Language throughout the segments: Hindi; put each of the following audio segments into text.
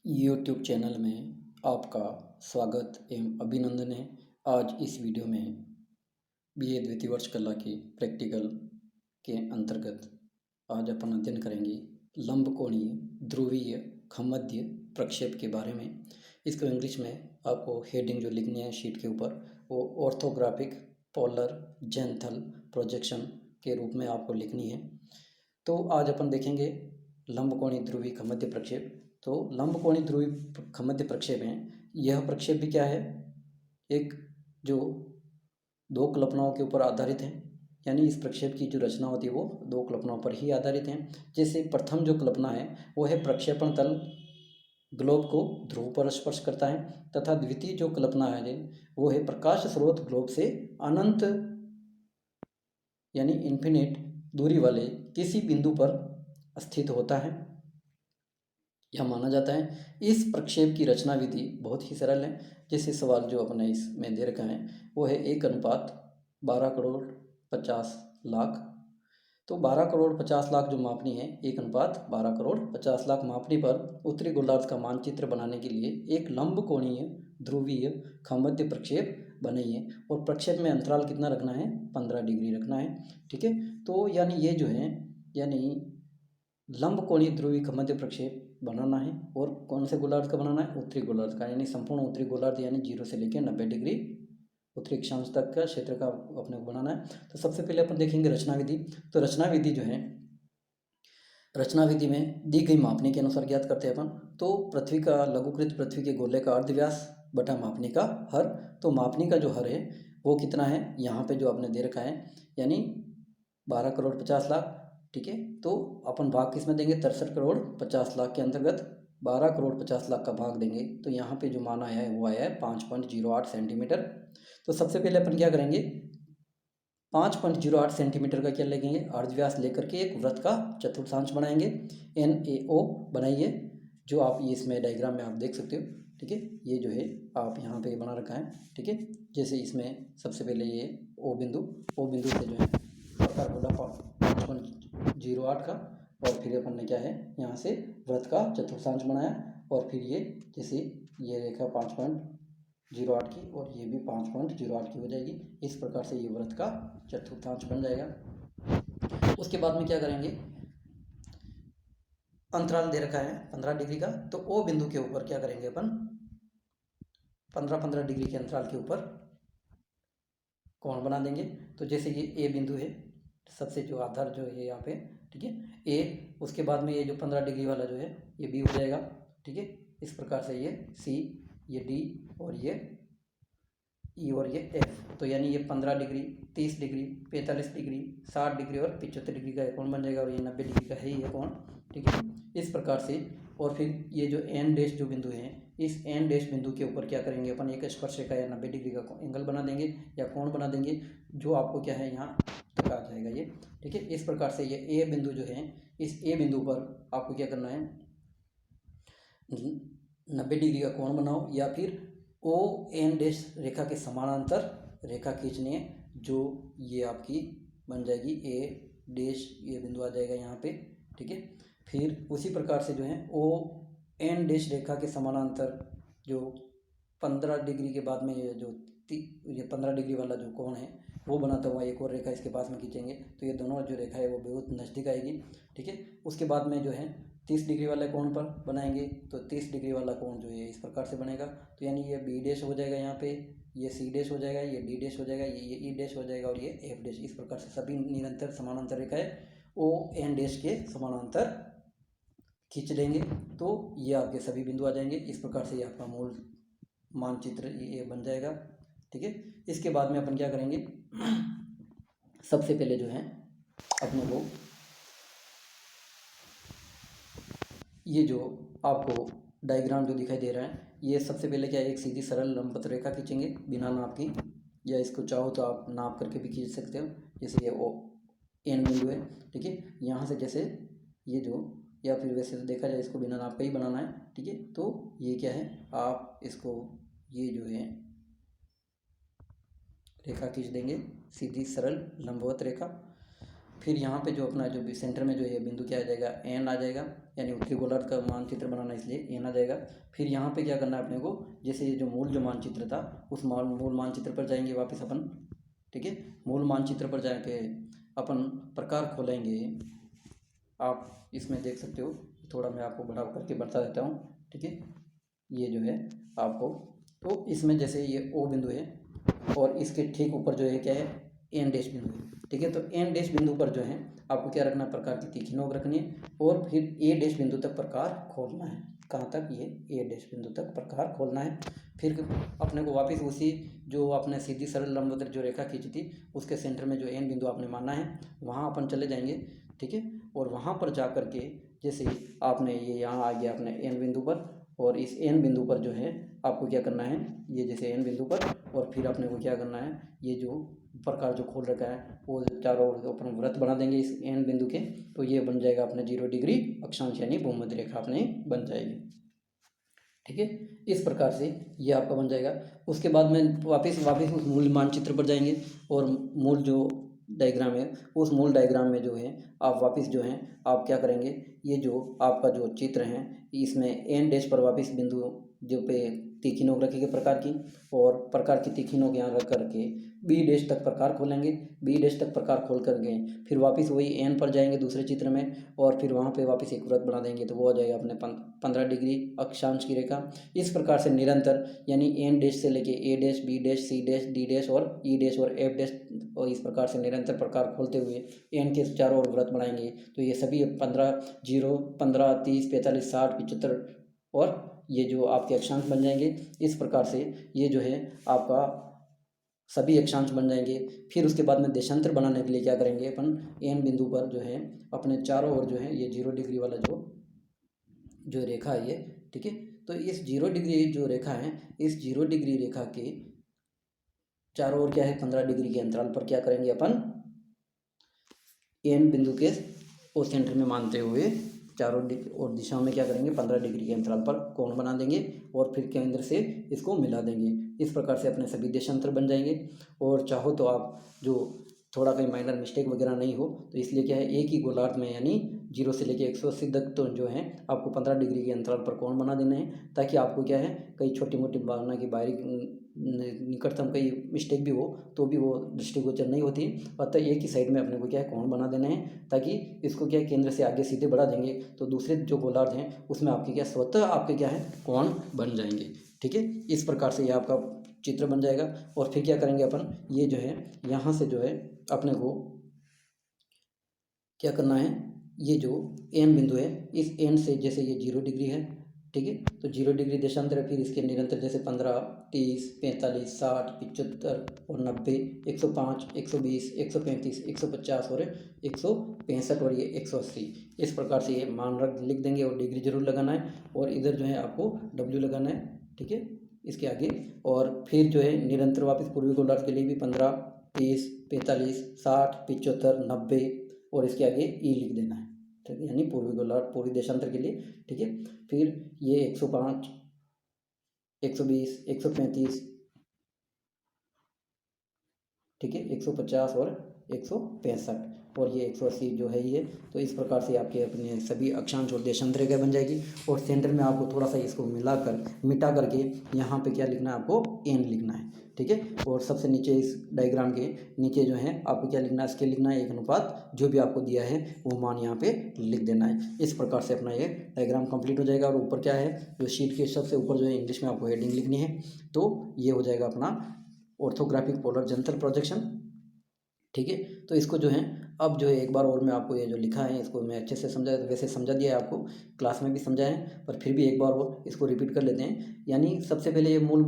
यूट्यूब चैनल में आपका स्वागत एवं अभिनंदन है। आज इस वीडियो में बीए द्वितीय वर्ष कला की प्रैक्टिकल के अंतर्गत आज अपन अध्ययन करेंगे लंबकोणीय ध्रुवीय खमध्य प्रक्षेप के बारे में। इसको इंग्लिश में आपको हेडिंग जो लिखनी है शीट के ऊपर वो ऑर्थोग्राफिक पोलर जेंथल प्रोजेक्शन के रूप में आपको लिखनी है। तो आज अपन देखेंगे लंबकोणीय ध्रुवीय खमध्य प्रक्षेप। तो लंबकोणीय ध्रुवीय खमध्य प्रक्षेप है। यह प्रक्षेप भी क्या है, एक जो दो कल्पनाओं के ऊपर आधारित है, यानी इस प्रक्षेप की जो रचना होती है वो दो कल्पनाओं पर ही आधारित है। जैसे प्रथम जो कल्पना है वो है प्रक्षेपण तल ग्लोब को ध्रुव पर स्पर्श करता है, तथा द्वितीय जो कल्पना है वो है प्रकाश स्रोत ग्लोब से अनंत यानी इन्फिनिट दूरी वाले किसी बिंदु पर स्थित होता है। यह माना जाता है। इस प्रक्षेप की रचना विधि बहुत ही सरल है। जैसे सवाल जो अपने इसमें दे रखा है वो है 1:12,50,00,000। तो 12,50,00,000 जो मापनी है 1:12,50,00,000 मापनी पर उत्तरी गोलार्ध का मानचित्र बनाने के लिए एक लंबकोणीय ध्रुवीय खमध्य प्रक्षेप बनाइए। और प्रक्षेप में अंतराल कितना रखना है, 15 डिग्री रखना है। ठीक है, तो यानी ये जो है यानी लंबकोणीय ध्रुवीय खमध्य प्रक्षेप बनाना है। और कौन से गोलार्ध का बनाना है, उत्तरी गोलार्ध का, यानी संपूर्ण उत्तरी गोलार्ध यानी 0 से लेकर 90 डिग्री उत्तरी अक्षांश तक का क्षेत्र का अपने को बनाना है। तो सबसे पहले अपन देखेंगे रचना विधि। तो रचना विधि जो है, रचना विधि में दी गई मापनी के अनुसार ज्ञात करते हैं अपन। तो पृथ्वी का लघुकृत पृथ्वी के गोले का अर्धव्यास बटा मापनी का हर। तो मापनी का जो हर है वो कितना है, यहाँ पे जो आपने दे रखा है यानी 12,50,00,000। ठीक है, तो अपन भाग किस में देंगे, 63,50,00,000 के अंतर्गत 12,50,00,000 का भाग देंगे। तो यहाँ पे जो मान आया है वो आया है 5.08 सेंटीमीटर। तो सबसे पहले अपन क्या करेंगे, 5.08 सेंटीमीटर का क्या लेंगे, अर्धव्यास लेकर के एक वृत्त का चतुर्थांश बनाएंगे। NaO बनाइए, जो आप ये इसमें डायग्राम में आप देख सकते हो। ठीक है, ये जो है आप यहाँ पे बना रखा है। ठीक है, जैसे इसमें सबसे पहले ये O बिंदु से जो है प्रकार बोला 5.08 का, और फिर अपन ने क्या है यहाँ से वृत्त का चतुर्थांश बनाया, और फिर ये जैसे ये रेखा 5.08 की और ये भी 5.08 की हो जाएगी। इस प्रकार से ये वृत्त का चतुर्थांश बन जाएगा। उसके बाद में क्या करेंगे, अंतराल दे रखा है 15 डिग्री का। तो O बिंदु के ऊपर क्या करेंगे अपन, 15-15 डिग्री के अंतराल के ऊपर कोण बना देंगे। तो जैसे ये A बिंदु है, सबसे जो आधार जो है यहाँ पे, ठीक है A, उसके बाद में ये जो 15 डिग्री वाला जो है ये B हो जाएगा। ठीक है, इस प्रकार से ये C, ये D और ये E और ये F। तो यानी ये 15 डिग्री, 30 डिग्री, 45 डिग्री, 60 डिग्री और 75 डिग्री का कोण बन जाएगा, और ये 90 डिग्री का है ये कोण। ठीक है, इस प्रकार से। और फिर ये जो N डैश जो बिंदु है, इस N डैश बिंदु के ऊपर क्या करेंगे अपन, एक स्पर्शरेखा या 90 डिग्री का एंगल बना देंगे या कोण बना देंगे, जो आपको क्या है यहाँ तक आ जाएगा ये। ठीक है, इस प्रकार से ये A बिंदु जो है, इस A बिंदु पर आपको क्या करना है, 90 डिग्री का कोण बनाओ, या फिर ON डैश रेखा के समानांतर रेखा खींचनी है, जो ये आपकी बन जाएगी A डैश, ये बिंदु आ जाएगा यहाँ पे। ठीक है, फिर उसी प्रकार से जो है ON डैश रेखा के समानांतर जो 15 डिग्री के बाद में ये जो ये 15 डिग्री वाला जो कोण है वो बनाता हुआ एक और रेखा इसके पास में खींचेंगे। तो ये दोनों जो रेखा है वो बहुत नज़दीक आएगी। ठीक है, उसके बाद में जो है 30 डिग्री वाले कोण पर बनाएंगे। तो 30 डिग्री वाला कोण जो है इस प्रकार से बनेगा। तो यानी ये B डैश हो जाएगा यहाँ पे, ये C डैश हो जाएगा, ये D डैश हो जाएगा, ये E डैश हो जाएगा, और ये F डैश। इस प्रकार से सभी निरंतर समानांतर रेखाएं ON डैश के समानांतर खींच लेंगे। तो ये आपके सभी बिंदु आ जाएंगे। इस प्रकार से ये आपका मूल मानचित्र ये बन जाएगा। ठीक है, इसके बाद में अपन क्या करेंगे, सबसे पहले जो है अपने को ये जो आपको डायग्राम जो दिखाई दे रहा है, ये सबसे पहले क्या है, एक सीधी सरल लंबवत रेखा खींचेंगे बिना नाप की, या इसको चाहो तो आप नाप करके भी खींच सकते हो। जैसे ये N बिंदु है, ठीक है, यहाँ से जैसे ये जो, या फिर वैसे तो देखा जाए इसको बिना नाप का ही बनाना है। ठीक है, तो ये क्या है, आप इसको ये जो है रेखा खींच देंगे, सीधी सरल लंबवत रेखा। फिर यहाँ पे जो अपना जो सेंटर में जो ये बिंदु क्या आ जाएगा, N आ जाएगा। यानी उत्तरी गोलार्ध का मानचित्र बनाना, इसलिए एन आ जाएगा। फिर यहाँ पे क्या करना है अपने को, जैसे ये जो मूल जो मानचित्र था उस मूल मानचित्र पर जाएंगे वापस अपन, ठीक है। मूल मानचित्र पर जाके अपन प्रकार खोलेंगे। आप इसमें देख सकते हो, थोड़ा मैं आपको बड़ा करके बता देता हूँ, ठीक है। ये जो है आपको, तो इसमें जैसे ये ओ बिंदु है और इसके ठीक ऊपर जो है क्या है, एन डैश बिंदु है, ठीक है। तो एन डैश बिंदु पर जो है आपको क्या रखना है, प्रकार की तीखी नोक रखनी है और फिर ए डैश बिंदु तक प्रकार खोलना है। कहाँ तक, ये ए डैश बिंदु तक प्रकार खोलना है। फिर अपने को वापस उसी जो आपने सीधी सरल लंबवत जो रेखा खींची थी उसके सेंटर में जो एन बिंदु आपने माना है वहाँ अपन चले जाएंगे, ठीक है। और वहाँ पर जा कर के जैसे आपने ये यहाँ आ गया अपने एन बिंदु पर, और इस एन बिंदु पर जो है आपको क्या करना है, ये जैसे एन बिंदु पर, और फिर अपने को क्या करना है, ये जो प्रकार जो खोल रखा है वो चारों ओर अपन वृत्त बना देंगे इस एन बिंदु के, तो ये बन जाएगा अपने 0 डिग्री अक्षांश यानी भूमध्य रेखा अपने बन जाएगी, ठीक है। इस प्रकार से ये आपका बन जाएगा। उसके बाद में वापस उस मूल मानचित्र पर जाएंगे और मूल जो डायग्राम है उस मूल डायग्राम में जो है आप वापस जो है आप क्या करेंगे, ये जो आपका जो चित्र है इसमें एन डैश पर वापस बिंदु जो पे तीखी नोक रखेंगे प्रकार की, और प्रकार की तीखी नोक यहाँ रख करके बी डैश तक प्रकार खोलेंगे। बी डैश तक प्रकार खोल कर गए फिर वापस वही एन पर जाएंगे दूसरे चित्र में, और फिर वहाँ पे वापस एक वृत्त बना देंगे, तो वो आ जाएगा अपने 15 डिग्री अक्षांश की रेखा। इस प्रकार से निरंतर यानी एन डैश से लेके A dash, B dash, C dash, D dash और ई डैश और एफ डैश, और इस प्रकार से निरंतर प्रकार खोलते हुए एन के चारों ओर वृत्त बनाएंगे। तो ये सभी 15, 0, 15, 30, 45, 60, 75 और ये जो आपके अक्षांश बन जाएंगे। इस प्रकार से ये जो है आपका सभी अक्षांश बन जाएंगे। फिर उसके बाद में देशांतर बनाने के लिए क्या करेंगे अपन, एन बिंदु पर जो है अपने चारों ओर जो है ये 0 डिग्री वाला जो रेखा है ये, ठीक है। तो इस 0 डिग्री जो रेखा है, इस 0 डिग्री रेखा के चारों ओर क्या है 15 डिग्री के अंतराल पर क्या करेंगे अपन, एन बिंदु के और सेंटर में मानते हुए चारों और दिशाओं में क्या करेंगे 15 डिग्री के अंतराल पर कोण बना देंगे और फिर केंद्र से इसको मिला देंगे। इस प्रकार से अपने सभी देशांतर बन जाएंगे। और चाहो तो आप जो थोड़ा कहीं माइनर मिस्टेक वगैरह नहीं हो तो इसलिए क्या है, एक ही गोलार्ध में यानी 0 से लेकर 180 तक तो जो है आपको 15 डिग्री के अंतराल पर कोण बना देना है, ताकि आपको क्या है कई छोटी मोटी भावना की बारीक निकटतम कई मिस्टेक भी हो तो भी वो दृष्टिगोचर नहीं होती। अतः एक ही साइड में अपने को क्या है कोण बना देना है, ताकि इसको क्या है केंद्र से आगे सीधे बढ़ा देंगे तो दूसरे जो गोलार्ध हैं उसमें आपके क्या स्वतः आपके क्या है कोण बन जाएंगे, ठीक है। इस प्रकार से ये आपका चित्र बन जाएगा। और फिर क्या करेंगे अपन, ये जो है यहाँ से जो है अपने को क्या करना है, ये जो एन बिंदु है इस एन से जैसे ये 0 डिग्री है, ठीक है। तो 0 डिग्री देशांतर है, फिर इसके निरंतर जैसे 15, 30, 45, 60, 75 और 90, 105, 120, 135, 150 और 165 और ये 180। इस प्रकार से ये मान लिख देंगे और डिग्री जरूर लगाना है, और इधर जो है आपको W लगाना है, ठीक है, इसके आगे। और फिर जो है निरंतर वापस पूर्वी गोलार्ध के लिए भी 15, 30, 45, 60, 75, 90 और इसके आगे ई लिख देना है, ठीक है, यानी पूर्वी गोलार्ध पूर्वी देशांतर के लिए, ठीक है। फिर ये 105, 120, 135, ठीक है, 150 और 165 और ये 180 जो है ये। तो इस प्रकार से आपके अपने सभी अक्षांश और देशांतर रेखा बन जाएगी। और सेंटर में आपको थोड़ा सा इसको मिटा करके यहाँ पे क्या लिखना है, आपको एन लिखना है, ठीक है। और सबसे नीचे इस डायग्राम के नीचे जो है आपको क्या लिखना है, स्केल लिखना है, एक अनुपात जो भी आपको दिया है वो मान यहाँ पे लिख देना है। इस प्रकार से अपना ये डायग्राम कंप्लीट हो जाएगा। और ऊपर क्या है, जो शीट के सबसे ऊपर जो है इंग्लिश में आपको हेडिंग लिखनी है, तो ये हो जाएगा अपना ऑर्थोग्राफिक पोलर जंतर प्रोजेक्शन, ठीक है। तो इसको जो है अब जो है एक बार और मैं आपको ये जो लिखा है इसको मैं अच्छे से समझा, वैसे समझा दिया है आपको, क्लास में भी समझा है, पर फिर भी एक बार और इसको रिपीट कर लेते हैं। यानी सबसे पहले ये मूल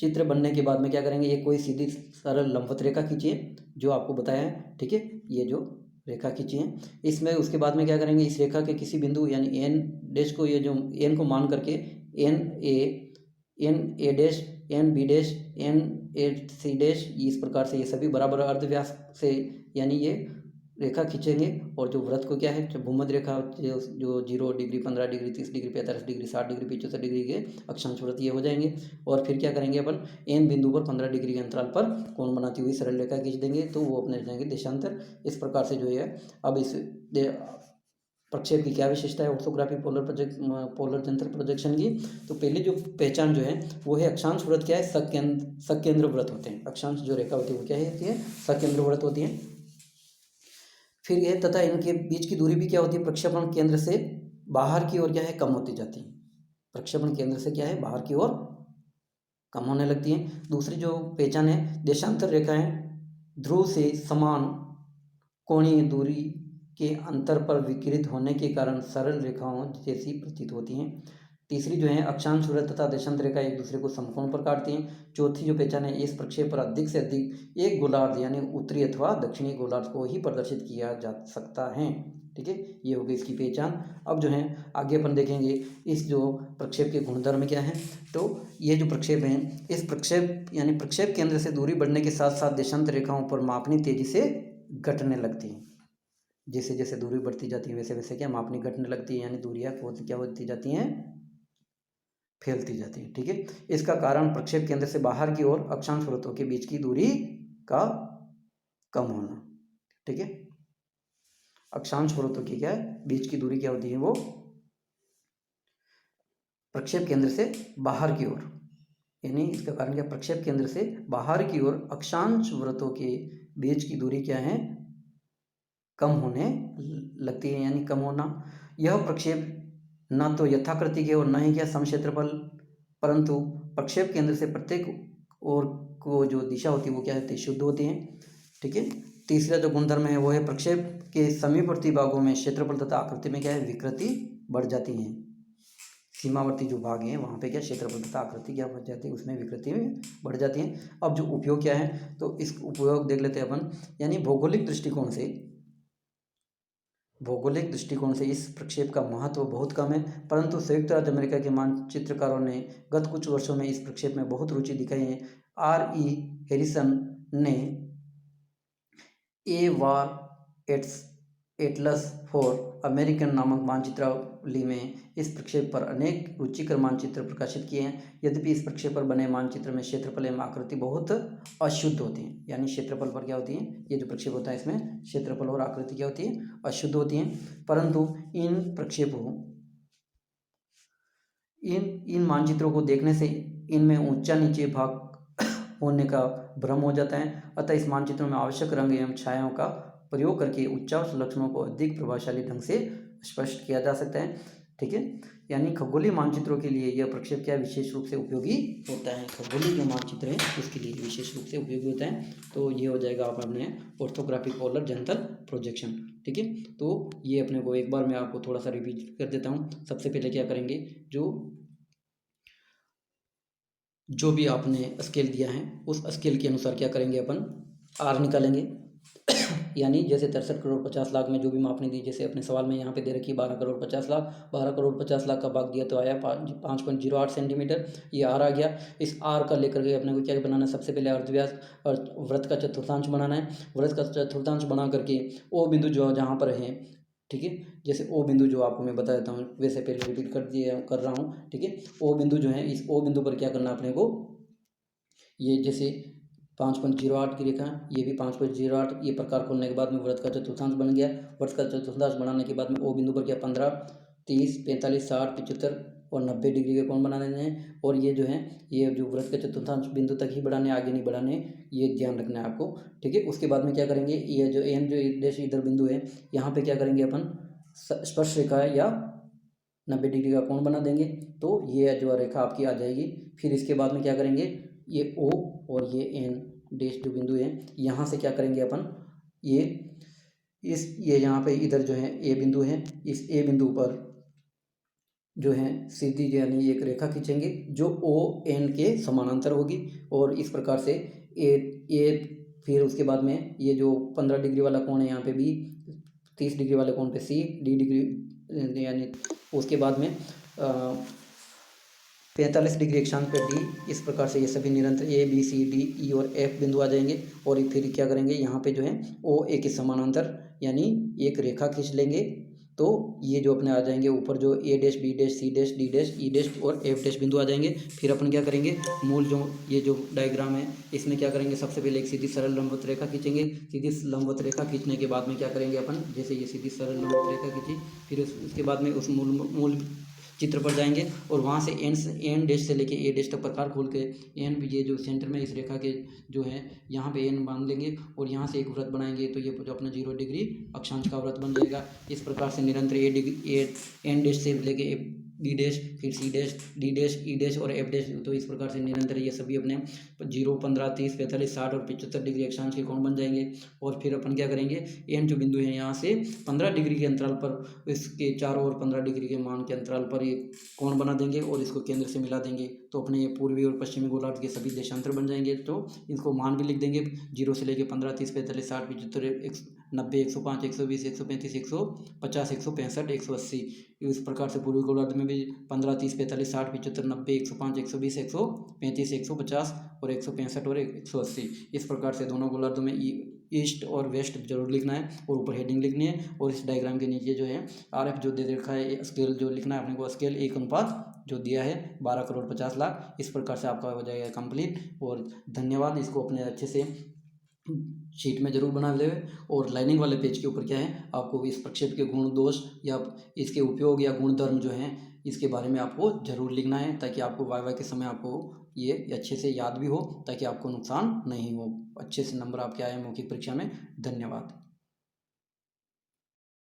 चित्र बनने के बाद में क्या करेंगे, ये कोई सीधी सरल लंबवत रेखा खींचिए जो आपको बताया है, ठीक है। ये जो रेखा खींची है इसमें उसके बाद में क्या करेंगे, इस रेखा के किसी बिंदु यानी एन डैश को, ये जो एन को मान करके N A dash, N B dash, N A C dash, इस प्रकार से ये सभी बराबर अर्धव्यास से यानी ये रेखा खींचेंगे। और जो वृत्त को क्या है, जो भूमध्य रेखा जो 0 degree, 15 degree, 30 degree, 45 degree, 60 degree, 75 degree के अक्षांश वृत्त ये हो जाएंगे। और फिर क्या करेंगे अपन, एन बिंदु पर 15 डिग्री के अंतराल पर कोण बनाती हुई सरल रेखा खींच देंगे, तो वो अपने जाएंगे देशांतर। इस प्रकार से जो है अब इस प्रक्षेप की क्या विशेषता है ऑर्थोग्राफिक पोलर जंतर प्रोजेक्शन की। तो पहली जो पहचान जो है वो है अक्षांश वृत्त क्या है, सकेंद्र वृत्त होते हैं। अक्षांश जो रेखा होती है वो क्या होती है, सकेंद्र वृत्त होती है। फिर यह तथा इनके बीच की दूरी भी क्या होती है, प्रक्षेपण केंद्र से बाहर की ओर क्या है, कम होती जाती है। प्रक्षेपण केंद्र से क्या है, बाहर की ओर कम होने लगती है। दूसरी जो पहचान है, देशांतर रेखाएं ध्रुव से समान कोणीय दूरी के अंतर पर विकिरित होने के कारण सरल रेखाओं जैसी प्रतीत होती हैं। तीसरी जो है, अक्षांश वृत्त तथा देशांतर रेखा एक दूसरे को समकोण पर काटती हैं। चौथी जो पहचान है, इस प्रक्षेप पर अधिक से अधिक एक गोलार्ध यानी उत्तरी अथवा दक्षिणी गोलार्ध को ही प्रदर्शित किया जा सकता है। ठीक है, ये हो गई इसकी पहचान। अब जो है आगे अपन देखेंगे इस जो प्रक्षेप के गुणधर्म क्या है। तो ये जो प्रक्षेप है, इस प्रक्षेप यानी प्रक्षेप केंद्र से दूरी बढ़ने के साथ साथ देशांतर रेखाओं पर मापनी तेजी से घटने लगती है। जैसे जैसे दूरी बढ़ती जाती है वैसे वैसे क्या मापनी घटने लगती है, यानी दूरियां क्या होती जाती हैं, फैलती जाती है। ठीक है, इसका कारण प्रक्षेप केंद्र से बाहर की ओर अक्षांश वृत्तों के बीच की दूरी का कम होना। ठीक है, अक्षांश वृत्तों की क्या है, बीच की दूरी क्या होती है, वो प्रक्षेप केंद्र से बाहर की ओर, यानी इसका कारण क्या, प्रक्षेप केंद्र से बाहर की ओर अक्षांश वृत्तों के बीच की दूरी क्या है, कम होने लगती है, यानी कम होना। यह प्रक्षेप न तो यथाकृति के और न ही क्या समक्षेत्रफल, परंतु प्रक्षेप केंद्र से प्रत्येक ओर को जो दिशा होती है वो क्या होती है, शुद्ध होती है। ठीक है, तीसरा जो गुणधर्म है वो है प्रक्षेप के समीपवर्ती भागों में क्षेत्रफल तथा आकृति में क्या है, विकृति बढ़ जाती है। सीमावर्ती जो भाग हैं वहाँ पे क्या क्षेत्रफल तथा आकृति क्या बढ़ जाती है, उसमें विकृति बढ़ जाती है। अब जो उपयोग क्या है, तो इस उपयोग देख लेते हैं अपन। यानी भौगोलिक दृष्टिकोण से इस प्रक्षेप का महत्व बहुत कम है, परंतु संयुक्त राज्य अमेरिका के मानचित्रकारों ने गत कुछ वर्षों में इस प्रक्षेप में बहुत रुचि दिखाई है। R.E. हैरिसन ने ए वार एटलस फॉर अमेरिकन नामक मानचित्रावली में इस प्रक्षेप पर अनेक रुचिकर मानचित्र प्रकाशित किए हैं। यद्यपि इस प्रक्षेप पर बने मानचित्र में क्षेत्रफल एवं आकृति बहुत अशुद्ध होती हैं, यानी क्षेत्रफल पर क्या होती है, ये जो प्रक्षेप होता है इसमें क्षेत्रफल और आकृति क्या होती है, अशुद्ध होती हैं। परंतु इन मानचित्रों को देखने से इनमें ऊंचा नीचे भाग होने का भ्रम हो जाता है। अतः इस मानचित्रों में आवश्यक रंग एवं छायाओं का प्रयोग करके उच्चावच लक्षणों को अधिक प्रभावशाली ढंग से स्पष्ट किया जा सकता है। ठीक है, यानी खगोलीय मानचित्रों के लिए यह प्रक्षेप क्या विशेष रूप से उपयोगी होता है। खगोलीय जो मानचित्र है उसके लिए विशेष रूप से उपयोगी होता है। तो ये हो जाएगा आप अपने ऑर्थोग्राफिक पोलर जंतर प्रोजेक्शन। ठीक है, तो ये अपने को एक बार मैं आपको थोड़ा सा रिपीट कर देता हूँ। सबसे पहले क्या करेंगे, जो भी आपने स्केल दिया है उस स्केल के अनुसार क्या करेंगे, अपन आर निकालेंगे। यानी जैसे 63 करोड़ 50 लाख में जो भी मापनी दी, जैसे अपने सवाल में यहाँ पे दे रखी 12 करोड़ 50 लाख, 12 करोड़ 50 लाख का भाग दिया तो आया 5.08 सेंटीमीटर, ये आर आ गया। इस आर का लेकर के अपने को क्या बनाना है, सबसे पहले अर्धव्यास और वृत्त का चतुर्थांश बनाना है। वृत्त का चतुर्थांश बना करके ओ बिंदु जो जहाँ पर है, ठीक है, जैसे ओ बिंदु जो आपको मैं बता देता हूँ, वैसे पहले रिपीट कर रहा हूँ। ठीक है, ओ बिंदु जो है, इस ओ बिंदु पर क्या करना अपने को, ये जैसे 5.08 की रेखा, ये भी 5.08, ये प्रकार खोलने के बाद में वृत्त का चतुर्थांश बन गया। वृत्त का चतुर्थांश बनाने के बाद में ओ बिंदु पर क्या 15, 30, 45, 60, 75 और 90 डिग्री के कोण बना देने हैं। और ये जो है, ये जो वृत्त के चतुर्थांश बिंदु तक ही बढ़ाने, आगे नहीं बढ़ाने, ये ध्यान रखना है आपको। ठीक है, उसके बाद में क्या करेंगे, ये जो एन जो देश इधर बिंदु है, यहाँ पे क्या करेंगे अपन, स्पर्श रेखा या 90 डिग्री का कोण बना देंगे। तो ये जो रेखा आपकी आ जाएगी। फिर इसके बाद में क्या करेंगे, ये ओ और ये एन डैश जो बिंदु है, यहाँ से क्या करेंगे अपन, ये यहाँ पे इधर जो है ए बिंदु है, इस ए बिंदु पर जो है सीधी यानी एक रेखा खींचेंगे जो ओ एन के समानांतर होगी। और इस प्रकार से ए फिर उसके बाद में ये जो 15 डिग्री वाला कोण है यहाँ पे बी, 30 डिग्री वाले कोण पे सी, डी डिग्री यानी उसके बाद में 45 डिग्री अक्षांश पे डी। इस प्रकार से ये सभी निरंतर A B C D E और एफ बिंदु आ जाएंगे। और फिर क्या करेंगे, यहाँ पे जो है ओ ए के समानांतर यानी एक रेखा खींच लेंगे तो ये जो अपने आ जाएंगे ऊपर जो A dash B dash C dash D dash E dash और एफ डैश बिंदु आ जाएंगे। फिर अपन क्या करेंगे, मूल जो ये जो डायग्राम है इसमें क्या करेंगे, सबसे पहले एक सीधी सरल लंबवत रेखा खींचेंगे। सीधी लंबवत रेखा खींचने के बाद में क्या करेंगे अपन, जैसे ये सीधी सरल लंबवत रेखा खींची, फिर उसके बाद में उस मूल चित्र पर जाएंगे और वहाँ से एन डैश से लेके ए डैश तक प्रकार खोल के एन ये जो सेंटर में इस रेखा के जो है यहाँ पे एन बांध लेंगे और यहाँ से एक व्रत बनाएंगे। तो ये जो अपना 0 डिग्री अक्षांश का व्रत बन जाएगा। इस प्रकार से निरंतर एन डैश से लेके बी डैश, फिर C dash, D dash, E dash और एफ डैश, तो इस प्रकार से निरंतर ये सभी अपने 0, 15, 30, 45, 60 और 75 डिग्री अक्षांश के कोण बन जाएंगे। और फिर अपन क्या करेंगे, एन जो बिंदु है यहाँ से 15 डिग्री के अंतराल पर इसके चारों ओर 15 डिग्री के मान के अंतराल पर ये कोण बना देंगे और इसको केंद्र से मिला देंगे। तो अपने ये पूर्वी और पश्चिमी गोलार्ध के सभी देशांतर बन जाएंगे। तो इनको मान भी लिख देंगे, 0 से लेके 15, 30, 45, 60, 75, 90, 105, 120, 135, 150, 165, 180। इस प्रकार से पूर्वी गोलार्ध में भी 15, 30, 45, 60, 75, 90, 105, 120, 135, 150 और 165 और 180। इस प्रकार से दोनों गोलार्धों में ईस्ट और वेस्ट जरूर लिखना है और ऊपर हेडिंग लिखनी है। और इस डायग्राम के नीचे जो है RF जो दे रखा है, स्केल जो लिखना है अपने को, स्केल 1 जो दिया है 12 करोड़ 50 लाख। इस प्रकार से आपका हो जाएगा कंप्लीट। और धन्यवाद। इसको अपने अच्छे से शीट में जरूर बना ले। और लाइनिंग वाले पेज के ऊपर क्या है, आपको इस प्रक्षेप के गुण दोष या इसके उपयोग या गुणधर्म जो हैं इसके बारे में आपको जरूर लिखना है, ताकि आपको वाइवा के समय आपको ये अच्छे से याद भी हो, ताकि आपको नुकसान नहीं हो, अच्छे से नंबर आपके आए मौखिक परीक्षा में। धन्यवाद।